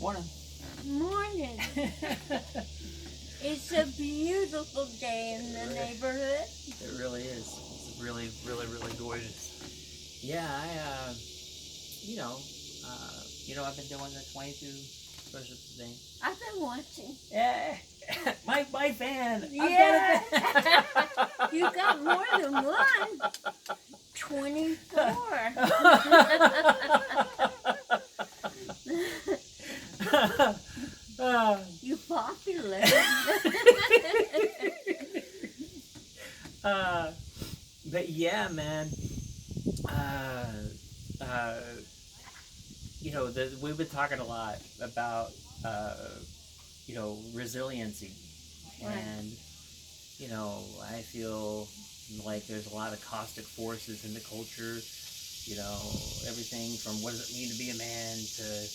morning. Morning. It's a beautiful day in the neighborhood. It really is. It's really, really, really gorgeous. Yeah, I've been doing the 22 push-ups a day. I've been watching. Yeah, my fan. Yeah. You got more than one. 24. You popular. But yeah, man. We've been talking a lot about resiliency, Right. and I feel like there's a lot of caustic forces in the culture. Everything from what does it mean to be a man to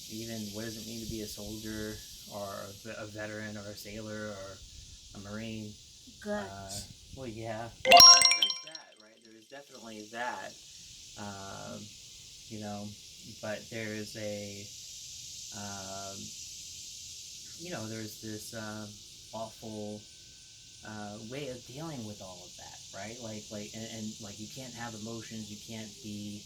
even what does it mean to be a soldier or a veteran or a sailor or a Marine. Guts. Well, yeah. There's that, right? There's definitely that. But there's there's this awful way of dealing with all of that, right? And you can't have emotions. You can't be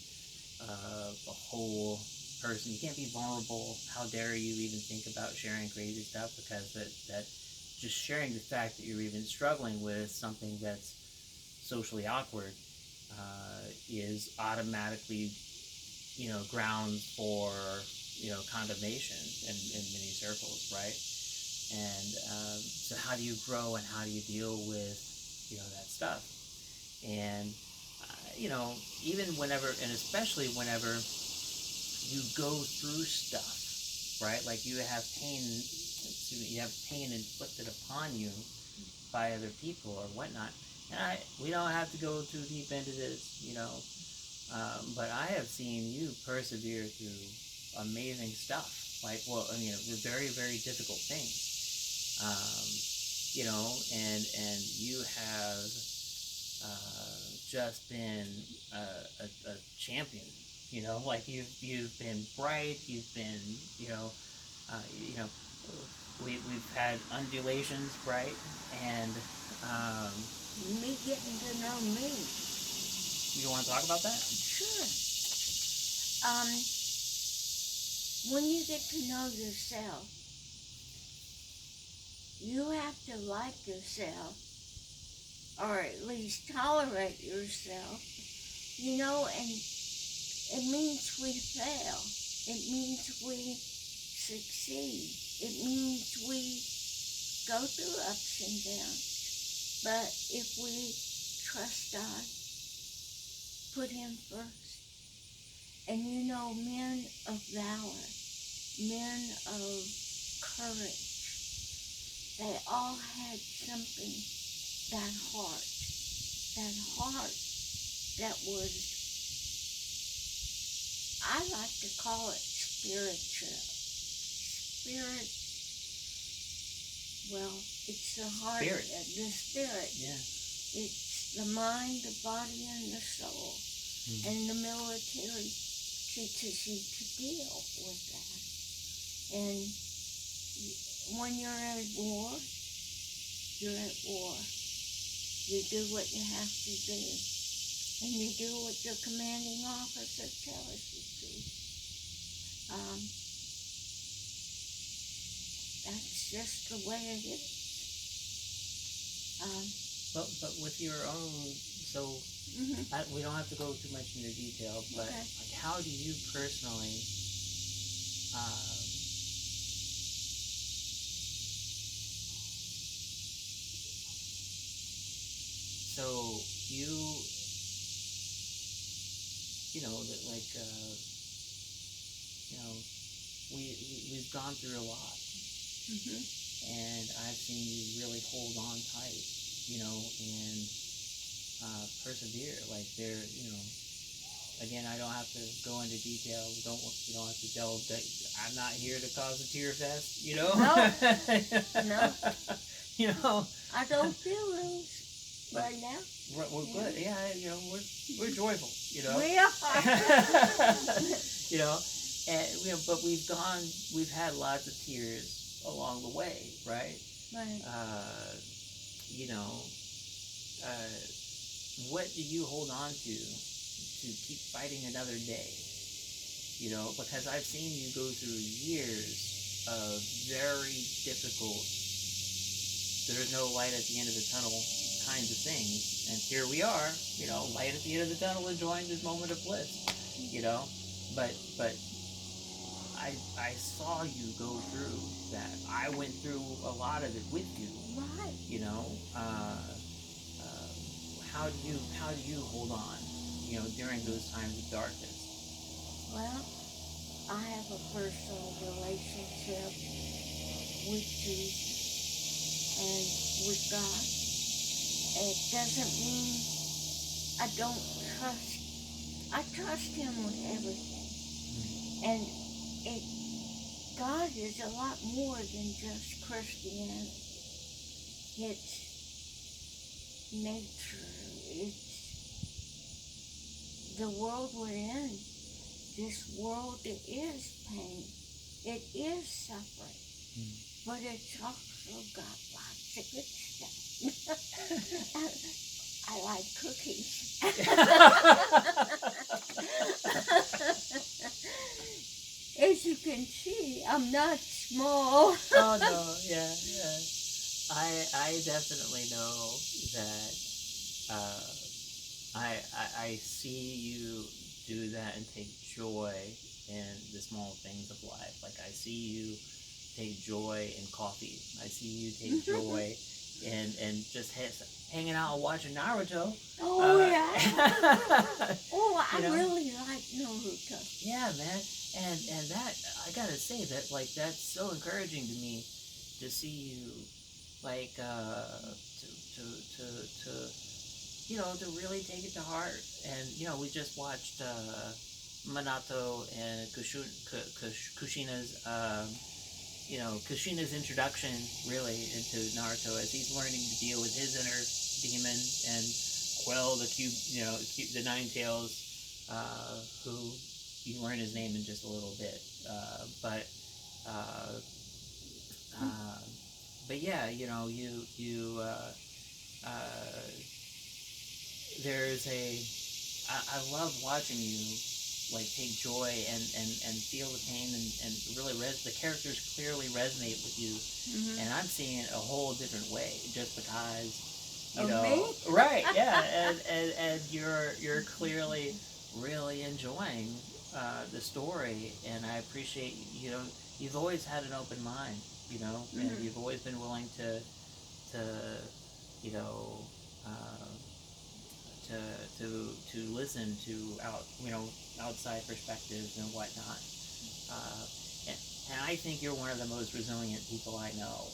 a whole person. You can't be vulnerable. How dare you even think about sharing crazy stuff? Because that just sharing the fact that you're even struggling with something that's socially awkward is automatically, grounds for, condemnation in many circles, right? And so how do you grow and how do you deal with, that stuff? And, even whenever, and especially whenever you go through stuff, right? Like you have pain inflicted upon you by other people or whatnot. And we don't have to go too deep into this, but I have seen you persevere through amazing stuff. Very, very difficult things. And you have just been a champion. You've been bright. You've been, we've had undulations, right? And Me getting to know me. you want to talk about that? Sure. When you get to know yourself, you have to like yourself, or at least tolerate yourself, and it means we fail. It means we succeed. It means we go through ups and downs. But if we trust God, put Him first, and men of valor, men of courage, they all had something, that heart that was, I like to call it spiritual. Well, it's the heart, Spirit. The spirit. Yeah. It's the mind, the body, and the soul. Mm-hmm. And the military teaches you to deal with that. And when you're at war, you're at war. You do what you have to do. And you do what your commanding officer tells you to. That's just the way it is. But with your own, so we don't have to go too much into detail, but Okay. How do you personally so we've gone through a lot, and I've seen you really hold on tight, and persevere. Again, I don't have to go into detail. You don't have to delve. I'm not here to cause a tear fest, No. I don't feel those right now. We're good. Yeah, we're joyful. We are. And but we've had lots of tears along the way, right? Right. You know, uh, what do you hold on to keep fighting another day? You know, because I've seen you go through years of very difficult, there's no light at the end of the tunnel kinds of things. And here we are, light at the end of the tunnel, enjoying this moment of bliss, but I saw you go through that. I went through a lot of it with you. Right. How do you hold on, during those times of darkness? Well, I have a personal relationship with Jesus and with God. It doesn't mean I don't trust. I trust Him with everything. And God is a lot more than just Christianity. It's nature. It's the world we're in. This world, it is pain. It is suffering. But it's also got lots of good stuff. I like cookies. As you can see, I'm not small. Oh no, yeah. I definitely know that. I see you do that and take joy in the small things of life. Like I see you take joy in coffee. I see you take joy in just hanging out and watching Naruto. Oh yeah. I You know? really like Naruto. Yeah, man. And that, I gotta say that, like, that's so encouraging to me to see you, like, to really take it to heart. And we just watched Minato and Kushina's Kushina's introduction really into Naruto as he's learning to deal with his inner demon and quell the Nine Tails, who you learn his name in just a little bit, but yeah, there's I love watching you like take joy and feel the pain and really the characters clearly resonate with you, and I'm seeing it a whole different way just because Me? right, yeah, and you're clearly really enjoying the story, and I appreciate you've always had an open mind, and you've always been willing to you know to listen to outside perspectives and whatnot, and I think you're one of the most resilient people I know.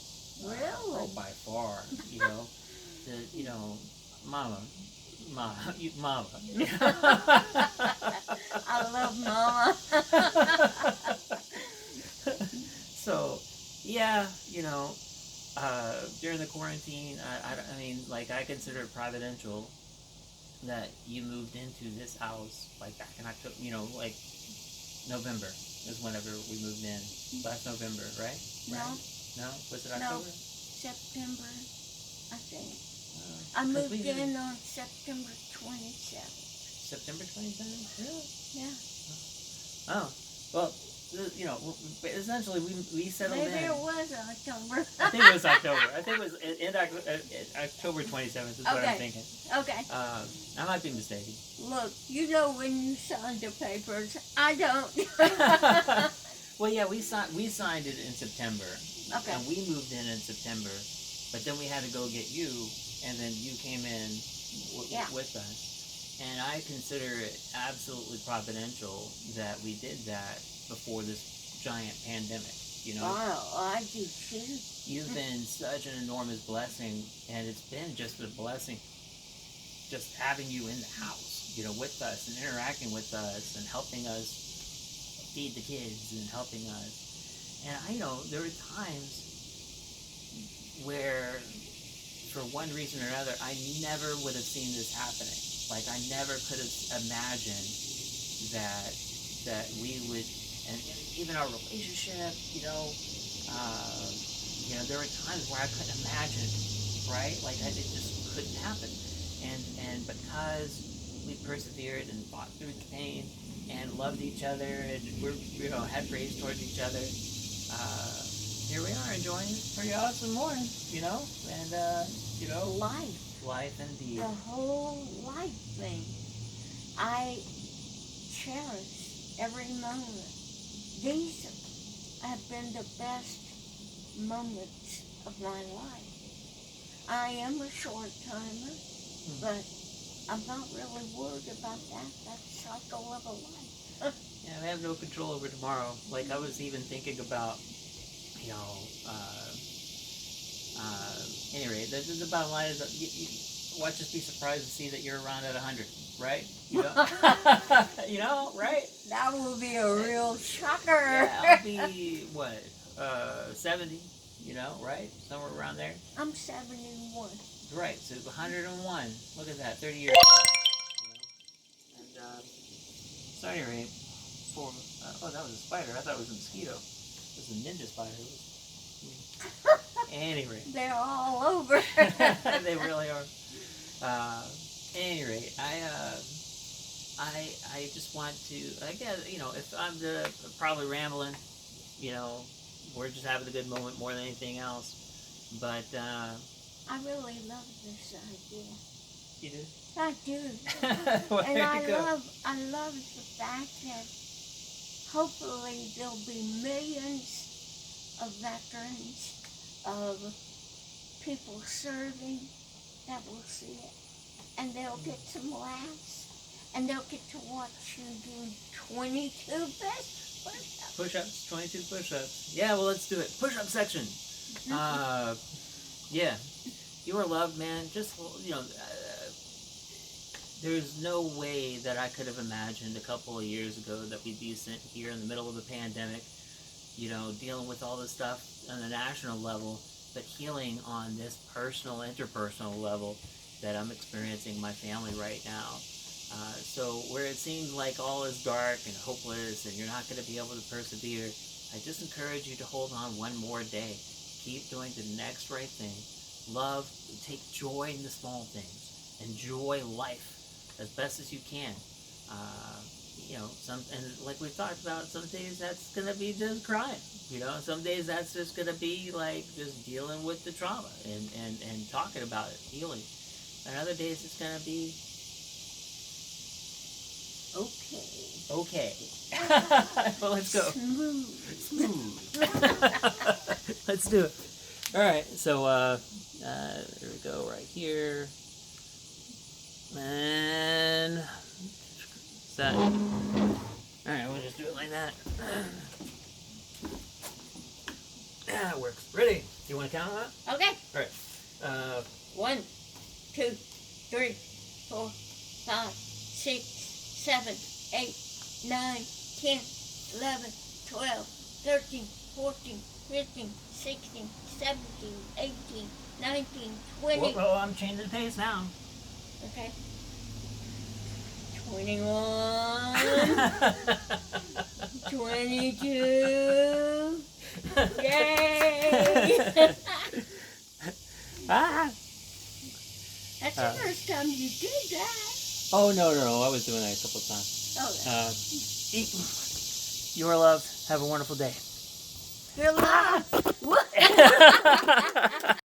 Really? By far, Mama. Mama. I love Mama. So, yeah, during the quarantine, I mean, like, I consider it providential that you moved into this house, like, back in October, like, November is whenever we moved in. Last November, right? No. Right? No? Was it No. October? September, I think. I moved in on September 27th. September 27th? Really? Yeah. Oh. Well, essentially we settled Maybe in. it was October. I think it was October. I think it was in October 27th is what I'm thinking. Okay. I might be mistaken. Look, you know when you signed the papers. I don't. Well, yeah, we signed it in September. Okay. And we moved in September, but then we had to go get you, and then you came in with us. And I consider it absolutely providential that we did that before this giant pandemic, Oh, I do too. You've been such an enormous blessing, and it's been just a blessing just having you in the house, with us and interacting with us and helping us feed the kids and helping us. And there were times where, for one reason or another, I never would have seen this happening. Like, I never could have imagined that we would and even our relationship, there were times where I couldn't imagine, right? Like it just couldn't happen, and because we persevered and fought through the pain and loved each other and we're had praise towards each other, here we are enjoying this pretty awesome morning, and life indeed. The whole life thing. I cherish every moment. These have been the best moments of my life. I am a short timer, but I'm not really worried about that. That's cycle of a life. Yeah, I have no control over tomorrow. Like I was even thinking about, anyway, the bottom line is that watch us be surprised to see that you're around at 100, right? Right? That will be a real shocker. Yeah, I'll be, 70, right? Somewhere around there. I'm 71. Right, so 101. Look at that, 30 years. And, so anyway, that was a spider. I thought it was a mosquito. It was a ninja spider. Anyway. They're all over. They really are. Anyway, I just want to, I guess, if I'm probably rambling, we're just having a good moment more than anything else. But, I really love this idea. You do? I do. Well, And I go. love the fact that hopefully there'll be millions of veterans, of people serving that will see it. And they'll get some laughs. And they'll get to watch you do 22 push-ups. Push-ups, 22 push-ups. Yeah, well, let's do it. Push-up section. Yeah. You are loved, man. Just, there's no way that I could have imagined a couple of years ago that we'd be sitting here in the middle of a pandemic, dealing with all this stuff on a national level, but healing on this personal, interpersonal level that I'm experiencing in my family right now. So where it seems like all is dark and hopeless and you're not going to be able to persevere, I just encourage you to hold on one more day. Keep doing the next right thing. Love, take joy in the small things. Enjoy life as best as you can. And like we've talked about, some days that's going to be just crying. Some days that's just going to be like just dealing with the trauma and talking about it, healing. And other days it's going to be okay. Well, let's go. Smooth. Let's do it. All right. So there we go, right here. And that. All right, we'll just do it like that. Yeah, it works. Ready? Do you want to count on that? Okay. All right. 1, 2, 3, 4, 5, 6, 7, 8, 9, 10, 11, 12, 13, 14, 15, 16, 17, 18, 19, 20. Whoa, I'm changing the pace now. Okay. 21, 22. Yay! That's the first time you did that. Oh, no. I was doing that a couple of times. Oh, You are loved. Have a wonderful day. you're alive. What?